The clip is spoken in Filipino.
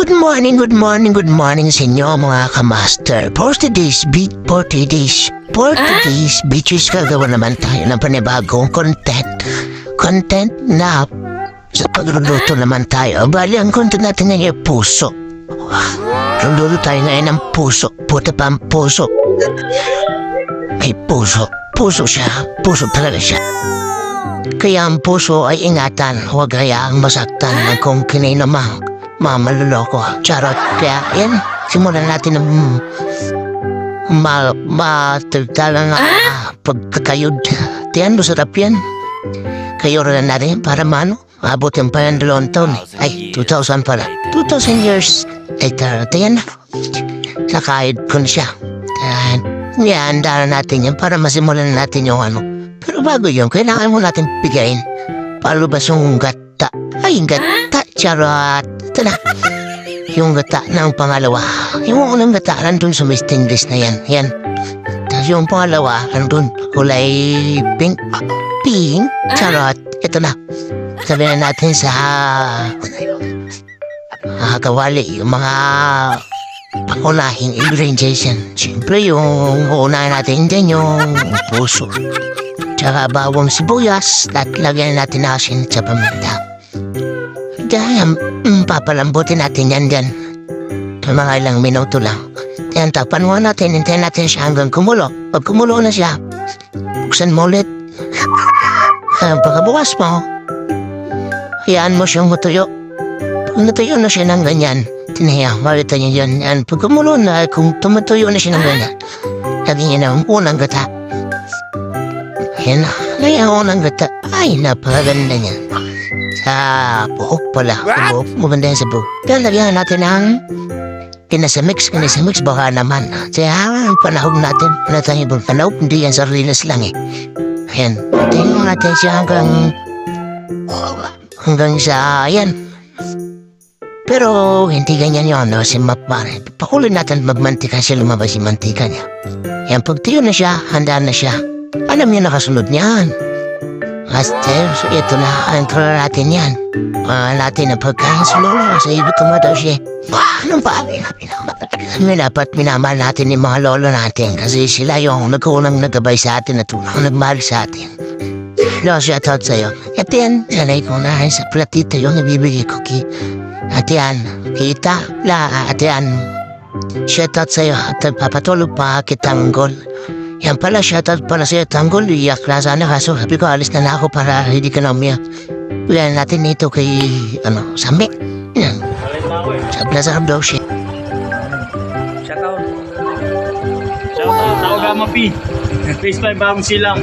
Good morning, good morning, good morning sa inyo mga kamaster. For today's beaches gagawa naman tayo ng panibagong content. Content na sa pagluluto naman tayo. Bali, ang content natin ngayon ay puso. Luluto tayo ngayon ng puso. Puta pa ang puso. Ay puso. Puso siya. Puso talaga siya. Kaya ang puso ay ingatan. Huwag hayaang masaktan ng kung kinino maluloko. Charot. Kaya yan, simulan natin ng matagtalang pagkakayod. Tiyan, masarap yan. Kayuran na rin para abutin pa yan 2 taon. Ay, 2,000 pala. 2,000 years. Ay, tiyan na. Nakahid ko na siya. Handa na natin yan para masimulan natin yung Pero bago yun, kailangan mo natin pigayin. Palubas yung gata. Ay, gata. Charot. Ito na. Yung gata ng pangalawa. Yung unang gata, nandun sa may stainless na yan. Yan. Tapos yung pangalawa, nandun. Kulay pink. Pink? Charot. Ito na. Sabihin natin sa kawali, yung mga pangunahing ingredients yan. Siyempre, yung uunahin natin dyan yung puso. Tsaka bawang sibuyas. At lagyan natin asin sa paminta. Diyan, papalambutin natin yan dyan. Mga ilang minuto lang. Yan, tapan mo natin. Hintayin natin siya hanggang kumulo. Pag kumulo na siya, buksan mo ulit. Pagkabukas mo, hayaan mo siyang matuyo. Pag natuyo na siya ng ganyan, tinaya, makita niyo yan. Yan, pag kumulo na, kung tumatuyo na siya ng ganyan, lagyan niya na unang gata. Yan, ngayon unang gata. Ay, napakaganda niya. Sa buhok pala. Buhok, maganda yan sa buhok. Kaya lagyan natin ang kinasamix, baka naman. Kaya panahog natin. Ano tayo bang panahog? Hindi yan sardinas lang eh. Ayan. Tingnan natin siya hanggang sa, ayan. Pero hindi ganyan yun, no? Si Mapare. Pakulin natin magmantika siya, lumabas yung mantika niya. Ayan, pag tiyo na siya, handa na siya. Alam niya nakasunod niyan. Master, so ito na, antara natin yan. Natin ang pagkain sa lolo, sa ibo tumadaw siya. Anong pari namin? Dapat minamahal natin yung mga lolo natin kasi sila yung nagkunang nagabay sa atin at unang nagmahal sa atin. No, shout out sa'yo. At yan, sanay ko na sa platito yung nabibigay ko at yan, kita, at yan, shout out sa'yo at papatulog pa kitanggol. Yan pala, shoutout pala sa'yo, Tanggol. Iyak na sana kaso sabi ko, alis na ako para hindi ka na umiyak. Bigyan natin ito kay, Sami. Yan. Sarap daw siya. Shoutout. Shoutout, tawag Amapi. Face 5 bagong silang.